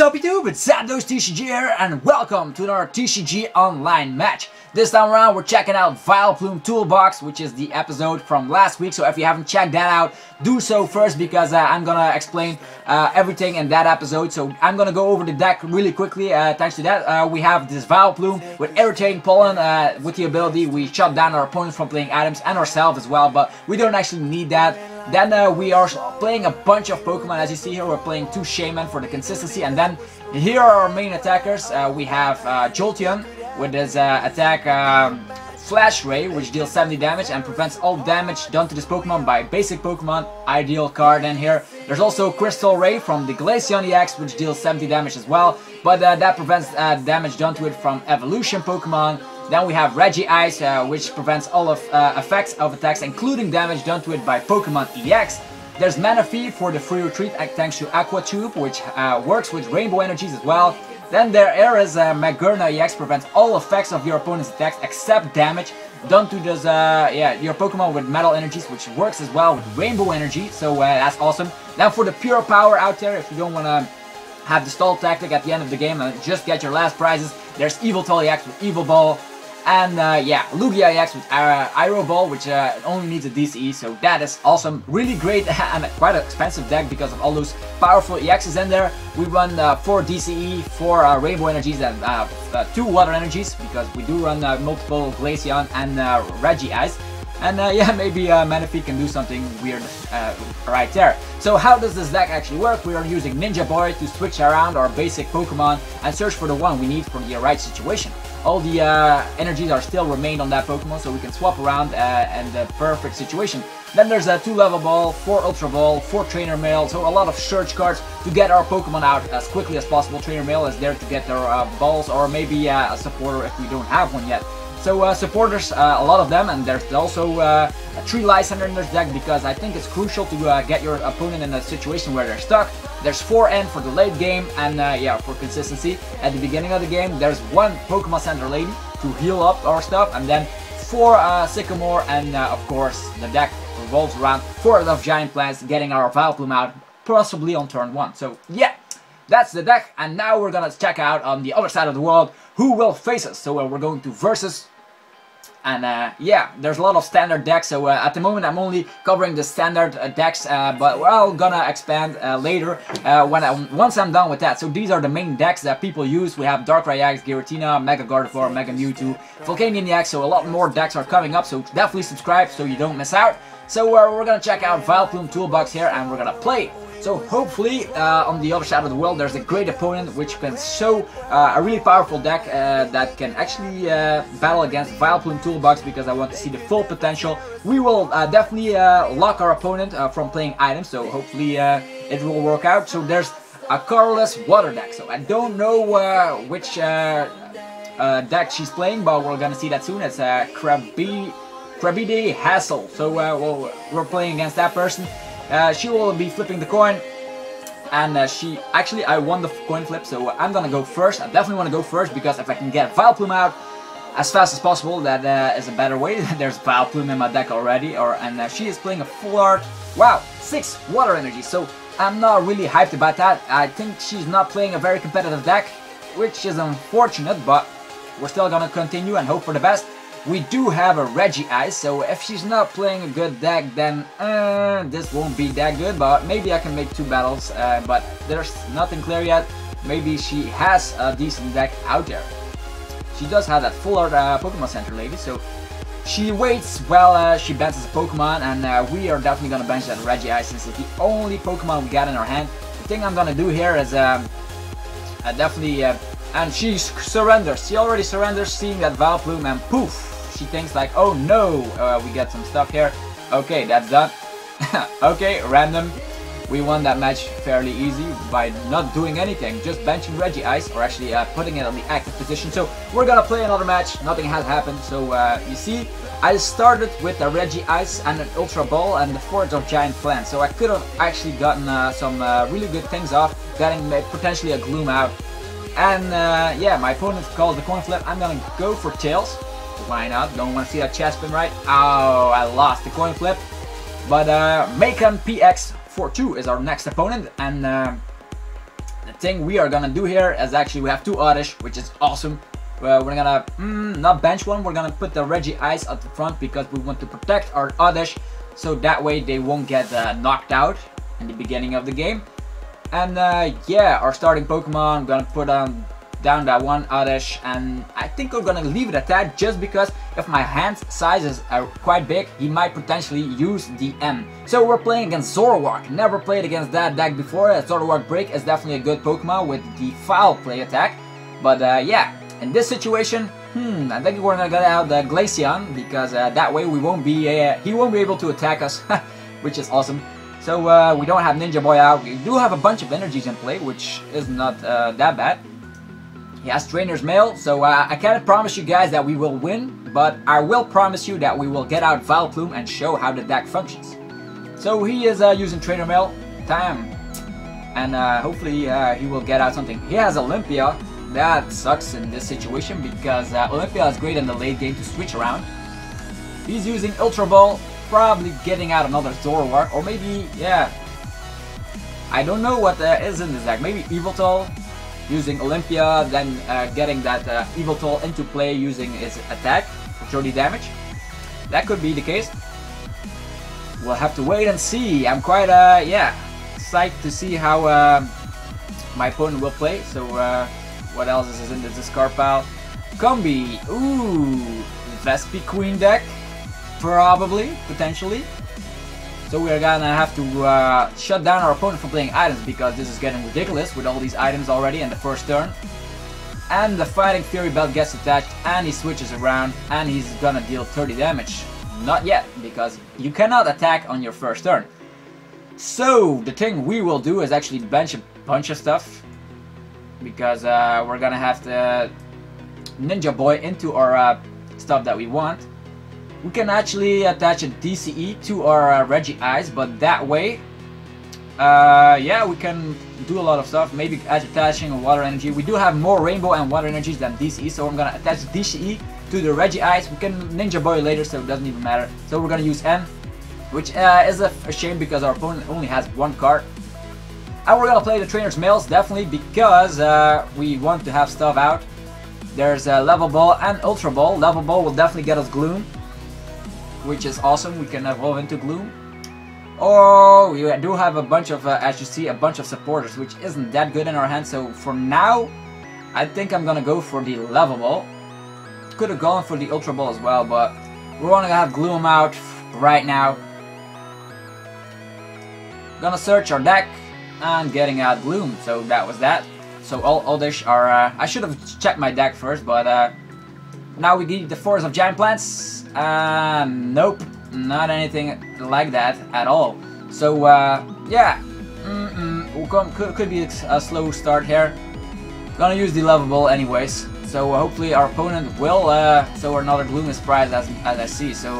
Sup YouTube, it's ZapdosTCG here, and welcome to another TCG online match. This time around we're checking out Vileplume Toolbox, which is the episode from last week, so if you haven't checked that out, do so first because I'm gonna explain everything in that episode. So I'm gonna go over the deck really quickly. Thanks to that, we have this Vileplume with Irritating Pollen. With the ability we shut down our opponents from playing items and ourselves as well, but we don't actually need that. Then we are playing a bunch of Pokemon. As you see here, we're playing 2 Shaman for the consistency, and then here are our main attackers. We have Jolteon with his attack Flash Ray, which deals 70 damage and prevents all damage done to this Pokemon by basic Pokemon. Ideal card in here. There's also Crystal Ray from the Glaceon EX, which deals 70 damage as well, but that prevents damage done to it from evolution Pokemon. Then we have Regice, which prevents all of effects of attacks, including damage done to it by Pokemon EX. There's Manaphy for the free retreat thanks to Aqua Tube, which works with rainbow energies as well. Then there is Magurna EX, prevents all effects of your opponent's attacks except damage done to this, your Pokemon with metal energies, which works as well with rainbow energy, so that's awesome. Then for the pure power out there, if you don't want to have the stall tactic at the end of the game and just get your last prizes, there's Yveltal EX with Evil Ball. And Lugia EX with Aero Ball, which only needs a DCE, so that is awesome. Really great and quite an expensive deck because of all those powerful EXs in there. We run 4 DCE, 4 Rainbow Energies, and 2 Water Energies, because we do run multiple Glaceon and Regice. And maybe Manaphy can do something weird right there. So how does this deck actually work? We are using Ninja Boy to switch around our basic Pokemon and search for the one we need for the right situation. All the energies are still remained on that Pokemon, so we can swap around in the perfect situation. Then there's a 2 Level Ball, 4 Ultra Ball, 4 Trainer Mail, so a lot of search cards to get our Pokemon out as quickly as possible. Trainer Mail is there to get their balls, or maybe a supporter if we don't have one yet. So supporters, a lot of them, and there's also a 3 Lysander in this deck because I think it's crucial to get your opponent in a situation where they're stuck. There's 4 N for the late game, and for consistency. At the beginning of the game, there's 1 Pokemon Center Lady to heal up our stuff, and then 4 Sycamore, and of course the deck revolves around 4 of Giant Plants, getting our Vileplume out, possibly on turn 1. So yeah, that's the deck, and now we're gonna check out on the other side of the world who will face us. So we're going to Versus. And there's a lot of standard decks, so at the moment I'm only covering the standard decks, but we're all gonna expand later once I'm done with that. So these are the main decks that people use. We have Darkrai EX, Giratina, Mega Gardevoir, Mega Mewtwo, Volcanion EX, so a lot more decks are coming up, so definitely subscribe so you don't miss out. So we're gonna check out Vileplume Toolbox here, and we're gonna play. So hopefully on the other side of the world there's a great opponent which can show a really powerful deck that can actually battle against Vileplume Toolbox, because I want to see the full potential. We will definitely lock our opponent from playing items, so hopefully it will work out. So there's a colorless water deck, so I don't know which deck she's playing, but we're gonna see that soon. It's Krabby Hassle, so we're playing against that person. She will be flipping the coin, and I won the coin flip, so I'm gonna go first. I definitely want to go first, because if I can get Vileplume out as fast as possible, that is a better way. There's Vileplume in my deck already, and she is playing a full art. Wow, 6 water energy, so I'm not really hyped about that. I think she's not playing a very competitive deck, which is unfortunate, but we're still gonna continue and hope for the best. We do have a Regice, so if she's not playing a good deck, then this won't be that good, but maybe I can make 2 battles, but there's nothing clear yet. Maybe she has a decent deck out there. She does have that full art Pokemon Center Lady, so she waits while she benches a Pokemon, and we are definitely going to bench that Regice since it's the only Pokemon we got in our hand. The thing I'm going to do here is definitely... and she surrenders. She already surrenders seeing that Vileplume, and poof! She thinks like, oh no, we got some stuff here. Okay, that's done. Okay, random. We won that match fairly easy by not doing anything, just benching Regice, or actually putting it on the active position. So we're gonna play another match. Nothing has happened. So you see, I started with a Regice and an Ultra Ball and the Forge of Giant Plants. So I could have actually gotten some really good things off, getting potentially a Gloom out. And my opponent calls the coin flip. I'm gonna go for Tails. Why not? Don't want to see that chest spin, right? Oh, I lost the coin flip. But Macon PX42 is our next opponent, and the thing we are gonna do here is actually we have 2 Oddish, which is awesome. We're gonna not bench one, we're gonna put the Regice at the front because we want to protect our Oddish, so that way they won't get knocked out in the beginning of the game. And yeah, our starting Pokemon, I'm gonna put down that 1 Oddish, and I think we're gonna leave it at that just because if my hand sizes are quite big, he might potentially use the M. So we're playing against Zoroark. Never played against that deck before. Zoroark Break is definitely a good Pokemon with the foul play attack. But yeah, in this situation, I think we're gonna get out the Glaceon because that way we won't be he won't be able to attack us, which is awesome. So we don't have Ninja Boy out. We do have a bunch of energies in play, which is not that bad. He has Trainer's Mail, so I can't promise you guys that we will win, but I will promise you that we will get out Vileplume and show how the deck functions. So he is using Trainer Mail, and hopefully he will get out something. He has Olympia. That sucks in this situation because Olympia is great in the late game to switch around. He's using Ultra Ball, probably getting out another Zoroark, or maybe, yeah, I don't know what is in this deck. Maybe Yveltal, using Olympia, then getting that Yveltal into play using his attack for 30 damage. That could be the case. We'll have to wait and see. I'm quite, yeah, psyched to see how my opponent will play. So, what else is in the discard pile? Combi, ooh, Vespi Queen deck, probably, potentially. So we're gonna have to shut down our opponent from playing items because this is getting ridiculous with all these items already in the first turn. And the Fighting Fury Belt gets attached and he switches around and he's gonna deal 30 damage. Not yet, because you cannot attack on your first turn. So the thing we will do is actually bench a bunch of stuff because we're gonna have to Ninja Boy into our stuff that we want. We can actually attach a DCE to our Regice, but that way, yeah, we can do a lot of stuff. Maybe attaching a Water Energy. We do have more Rainbow and Water Energies than DCE, so I'm gonna attach DCE to the Regice. We can Ninja Boy later, so it doesn't even matter. So we're gonna use N, which is a shame because our opponent only has 1 card. And we're gonna play the Trainer's Mails, definitely, because we want to have stuff out. There's Level Ball and Ultra Ball. Level Ball will definitely get us Gloom, which is awesome. We can evolve into Gloom. Oh, we do have a bunch of, as you see, a bunch of supporters, which isn't that good in our hand. So for now, I think I'm gonna go for the Level Ball. Could have gone for the Ultra Ball as well, but we're gonna have Gloom out right now. Gonna search our deck and getting out Gloom. So that was that. So all Oddish are, I should have checked my deck first, but now we need the Forest of Giant Plants. Nope, not anything like that at all. So yeah, could be a slow start here. Gonna use the Level Ball anyways. So hopefully our opponent will. So another Gloom is prized as I see. So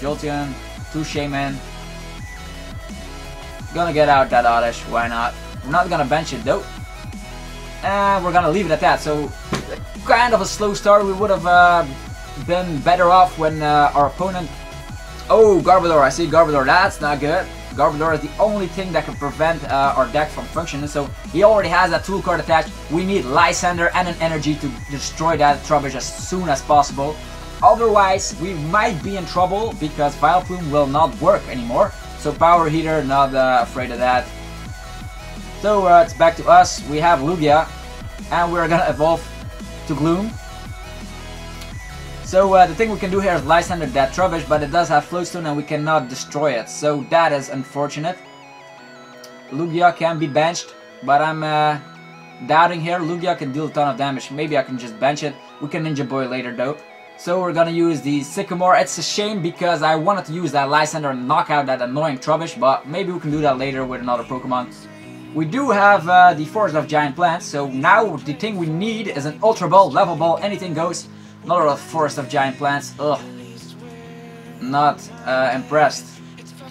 Jolteon, 2 Shaman. Gonna get out that Oddish. Why not? We're not gonna bench it though. And we're gonna leave it at that. So kind of a slow start. We would have been better off when our opponent... Oh, Garbodor, I see Garbodor, that's not good. Garbodor is the only thing that can prevent our deck from functioning, so he already has that tool card attached. We need Lysander and an energy to destroy that Trubbish as soon as possible. Otherwise, we might be in trouble because Vileplume will not work anymore. So Power Heater, not afraid of that. So it's back to us. We have Lugia, and we're gonna evolve to Gloom. So the thing we can do here is Lysander that Trubbish, but it does have Floatstone and we cannot destroy it. So that is unfortunate. Lugia can be benched, but I'm doubting here. Lugia can deal a ton of damage. Maybe I can just bench it. We can Ninja Boy later though. So we're gonna use the Sycamore. It's a shame because I wanted to use that Lysander and knock out that annoying Trubbish, but maybe we can do that later with another Pokemon. We do have the Forest of Giant Plants, so now the thing we need is an Ultra Ball, Level Ball, anything goes. Another Forest of Giant Plants. Ugh. Not impressed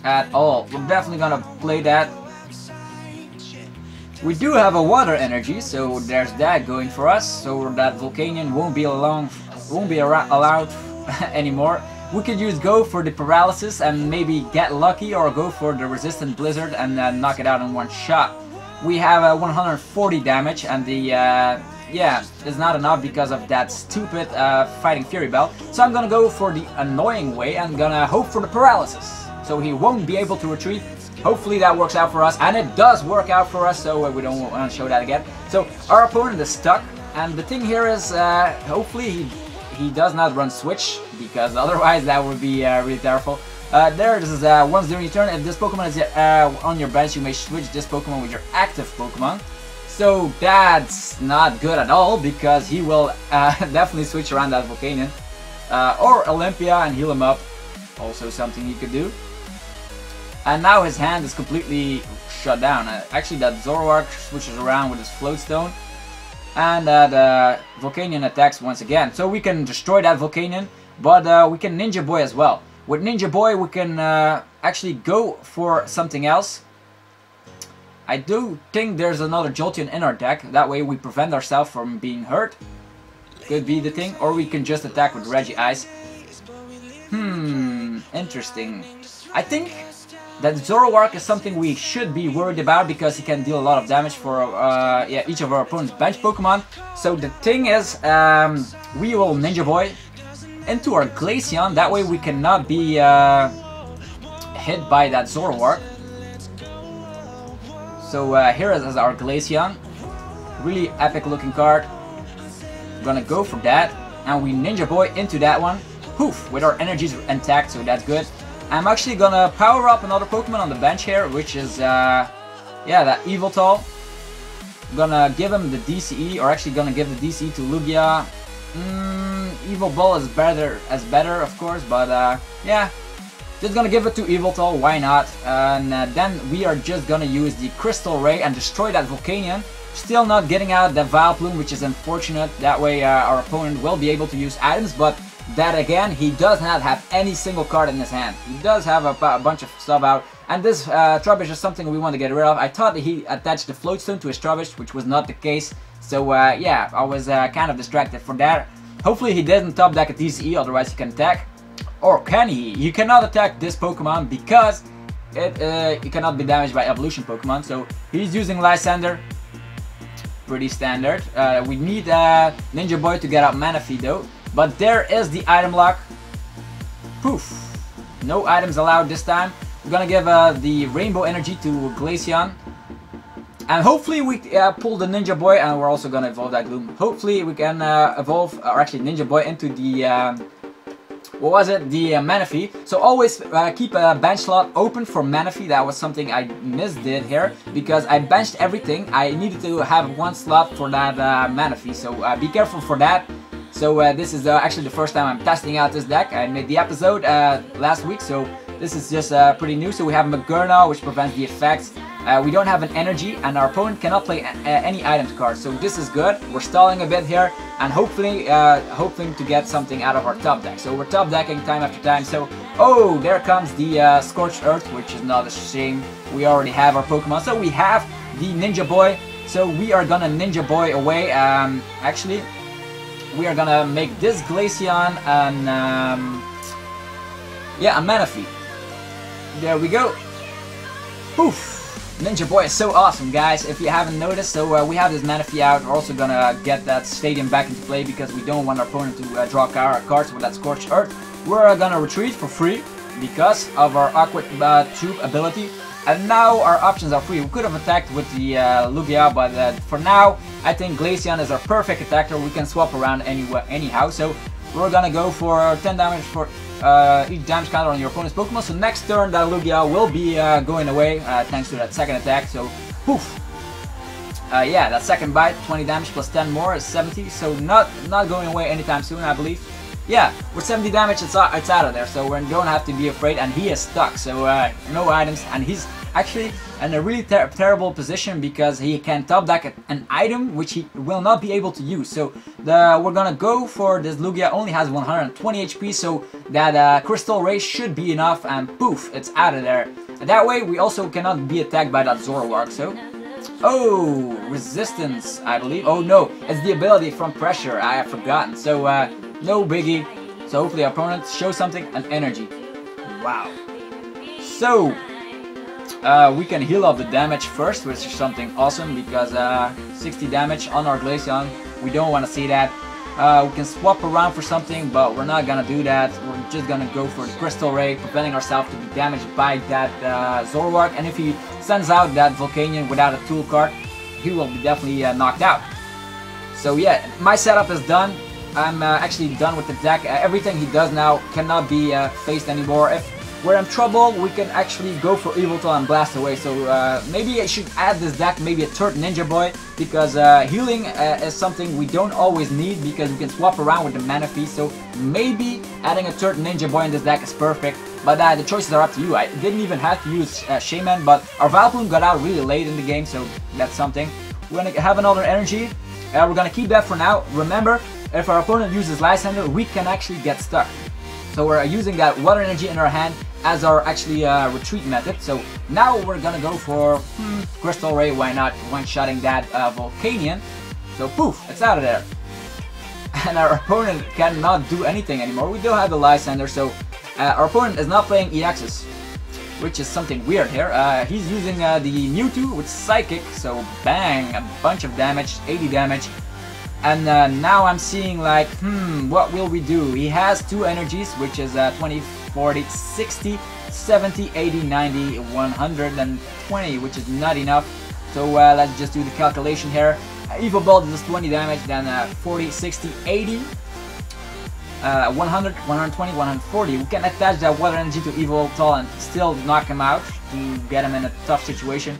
at all. We're definitely gonna play that. We do have a Water Energy, so there's that going for us. So that Volcanion won't be allowed anymore. We could use Go for the Paralysis and maybe get lucky, or go for the Resistant Blizzard and knock it out in one shot. we have 140 damage, and the yeah, it's not enough because of that stupid Fighting Fury Bell. So I'm gonna go for the annoying way and gonna hope for the paralysis, so he won't be able to retreat. Hopefully that works out for us, and it does work out for us, so we don't want to show that again. So our opponent is stuck, and the thing here is hopefully he does not run switch, because otherwise that would be really terrible. This is once during your turn, if this Pokemon is on your bench, you may switch this Pokemon with your active Pokemon. So that's not good at all, because he will definitely switch around that Volcanion. Or Olympia and heal him up, also something he could do. And now his hand is completely shut down. Actually, that Zoroark switches around with his Float Stone. And the Volcanion attacks once again. So we can destroy that Volcanion, but we can Ninja Boy as well. With Ninja Boy, we can actually go for something else. I do think there's another Jolteon in our deck. That way we prevent ourselves from being hurt. Could be the thing. Or we can just attack with Regice. Interesting. I think that Zoroark is something we should be worried about, because he can deal a lot of damage for yeah, each of our opponent's bench Pokemon. So the thing is, we will Ninja Boy into our Glaceon. That way we cannot be hit by that Zoroark. So here is our Glaceon. Really epic looking card. We're gonna go for that, and we Ninja Boy into that one. Poof! With our energies intact, so that's good. I'm actually gonna power up another Pokemon on the bench here, which is yeah, that Yveltal. I'm gonna give him the DCE, or actually gonna give the DCE to Lugia. Evil Ball is better, of course, but yeah, just gonna give it to Yveltal, why not? And then we are just gonna use the Crystal Ray and destroy that Volcanion. Still not getting out the Vileplume, which is unfortunate. That way our opponent will be able to use items, but that again, he does not have any single card in his hand. He does have a bunch of stuff out, and this Trubbish is something we want to get rid of. I thought that he attached the Float Stone to his Trubbish, which was not the case. So yeah, I was kind of distracted for that. Hopefully he didn't top deck a TCE, otherwise he can attack. Or can he? You cannot attack this Pokemon because it cannot be damaged by evolution Pokemon. So he's using Lysander. Pretty standard. We need Ninja Boy to get out Manaphy though. But there is the item lock. Poof. No items allowed this time. We're gonna give the Rainbow Energy to Glaceon. And hopefully we pull the Ninja Boy, and we're also gonna evolve that Gloom. Hopefully we can evolve, or actually Ninja Boy into the, what was it? The Manaphy. So always keep a bench slot open for Manaphy. That was something I misdid here, because I benched everything. I needed to have one slot for that Manaphy, so be careful for that. So this is actually the first time I'm testing out this deck. I made the episode last week, so this is just pretty new. So we have Magurna, which prevents the effects. We don't have an energy, and our opponent cannot play any items card. So this is good. We're stalling a bit here, and hopefully hoping to get something out of our top deck. So we're top decking time after time. So, oh, there comes the Scorched Earth, which is not a shame. We already have our Pokemon. So we have the Ninja Boy. So we are gonna Ninja Boy away. Actually, we are gonna make this Glaceon and yeah, a Manaphy. There we go. Poof! Ninja Boy is so awesome, guys. If you haven't noticed, so we have this Manaphy out. We're also gonna get that Stadium back into play, because we don't want our opponent to draw cards with that Scorched Earth. We're gonna retreat for free because of our Aqua Tube ability. And now our options are free. We could have attacked with the Lugia, but for now, I think Glaceon is our perfect attacker. We can swap around anyhow. So we're gonna go for 10 damage for each damage counter on your opponent's Pokemon. So next turn, that Lugia will be going away thanks to that second attack. So poof. Yeah, that second bite, 20 damage plus 10 more is 70. So not going away anytime soon, I believe. Yeah, with 70 damage, it's out of there, so we don't have to be afraid, and he is stuck, so no items, and he's actually in a really terrible position, because he can top deck an item which he will not be able to use. So we're gonna go for this Lugia. Only has 120 HP, so that Crystal Ray should be enough, and poof, it's out of there. And that way we also cannot be attacked by that Zoroark. So, oh, resistance, I believe. Oh no, it's the ability from pressure. I have forgotten. So no biggie. So hopefully our opponent shows something, an energy. Wow. So We can heal off the damage first, which is something awesome because 60 damage on our Glaceon. We don't want to see that. We can swap around for something, but we're not gonna do that. We're just gonna go for the Crystal Ray, preventing ourselves to be damaged by that Zoroark. And if he sends out that Volcanion without a tool card, he will be definitely knocked out. So yeah, my setup is done. I'm actually done with the deck. Everything he does now cannot be faced anymore. If we're in trouble, we can actually go for Yveltal and blast away. So maybe I should add this deck, maybe a third Ninja Boy, because healing is something we don't always need because we can swap around with the mana fee. So maybe adding a third Ninja Boy in this deck is perfect, but the choices are up to you. I didn't even have to use Shaman, but our Vileplume got out really late in the game, so that's something. We're gonna have another energy. We're gonna keep that for now. Remember, if our opponent uses Lysander, we can actually get stuck. So we're using that water energy in our hand as our actually retreat method. So now we're gonna go for Crystal Ray. Why not? One-shotting that Volcanion. So poof, it's out of there. And our opponent cannot do anything anymore. We do have the Lysander, so our opponent is not playing EXs, which is something weird here. He's using the Mewtwo with Psychic, so bang, a bunch of damage, 80 damage. And now I'm seeing like, what will we do? He has two energies, which is 20, 40, 60, 70, 80, 90, 120, which is not enough. So let's just do the calculation here. Evil Bolt does 20 damage, then 40, 60, 80, 100, 120, 140. We can attach that water energy to Yveltal and still knock him out to get him in a tough situation.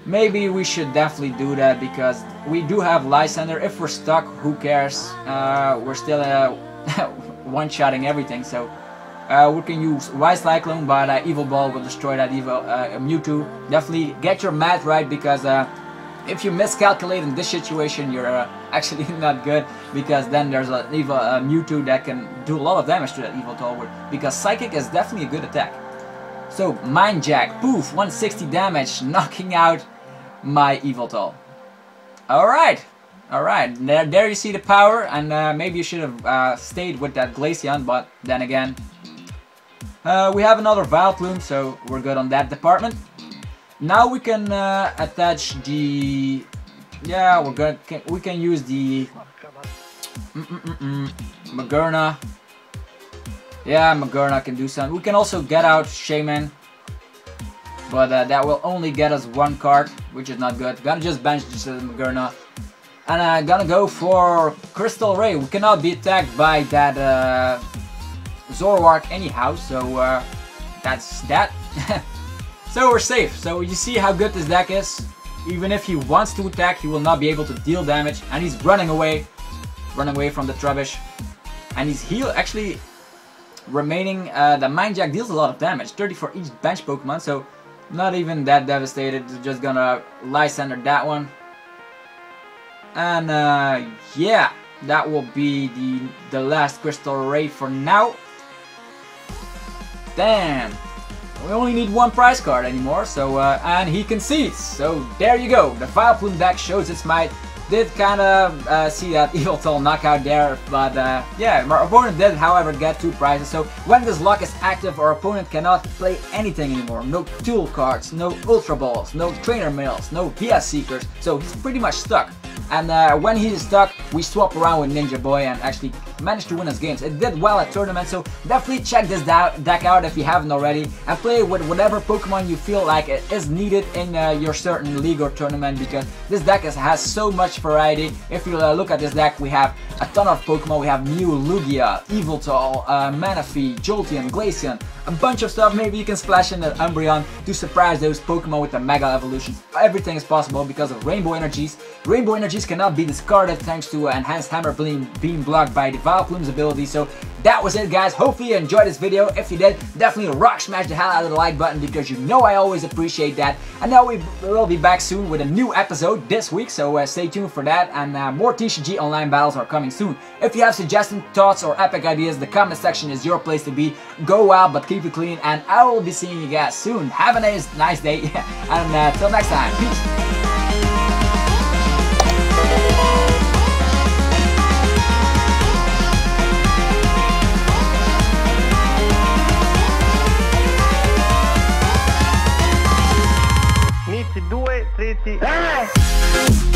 Maybe we should definitely do that because we do have Lysander. If we're stuck, who cares? We're still one-shotting everything. So we can use Wise Cyclone, but Evil Ball will destroy that evil Mewtwo. Definitely get your math right because if you miscalculate in this situation, you're actually not good because then there's an evil Mewtwo that can do a lot of damage to that Yveltal because Psychic is definitely a good attack. So Mind Jack, poof, 160 damage, knocking out my Yveltal. Alright, there you see the power, and maybe you should have stayed with that Glaceon, but then again, we have another Vileplume, so we're good on that department. Now we can attach the, we can use the Magerna. Yeah, Magerna can do something. We can also get out Shaman, but that will only get us one card, which is not good. Gonna just bench this Magerna. And gonna go for Crystal Ray. We cannot be attacked by that Zoroark anyhow, so that's that. So we're safe. So you see how good this deck is. Even if he wants to attack, he will not be able to deal damage. And he's running away from the Trubbish. And he's actually remaining. The Mind Jack deals a lot of damage, 30 for each bench Pokemon, so not even that devastated. Just gonna Lysander that one. And yeah, that will be the last Crystal Ray for now. Damn, we only need one prize card anymore, so and he concedes. So there you go, the Vileplume deck shows its might. Did kind of see that Yveltal knockout there, but yeah, our opponent did, however, get two prizes. So when this lock is active, our opponent cannot play anything anymore. No tool cards, no Ultra Balls, no Trainer Mails, no VS Seekers. So he's pretty much stuck. And when he is stuck, we swap around with Ninja Boy and actually manage to win his games. It did well at tournaments, so definitely check this deck out if you haven't already, and play with whatever Pokemon you feel like it is needed in your certain league or tournament, because this deck has so much variety. If you look at this deck, we have a ton of Pokemon. We have Mew, Lugia, Yveltal, Manaphy, Jolteon, Glaceon, a bunch of stuff. Maybe you can splash in the Umbreon to surprise those Pokemon with the Mega Evolutions. Everything is possible because of Rainbow Energies. Rainbow Energies cannot be discarded thanks to Enhanced Hammer Beam blocked by the Vileplume's ability. So that was it, guys. Hopefully you enjoyed this video. If you did, definitely rock smash the hell out of the like button, because you know I always appreciate that. And now we will be back soon with a new episode this week, so stay tuned for that. And more TCG online battles are coming soon. If you have suggestions, thoughts, or epic ideas, the comment section is your place to be. Go wild, but keep it clean, and I will be seeing you guys soon. Have a nice day, and till next time, peace. 2, 3.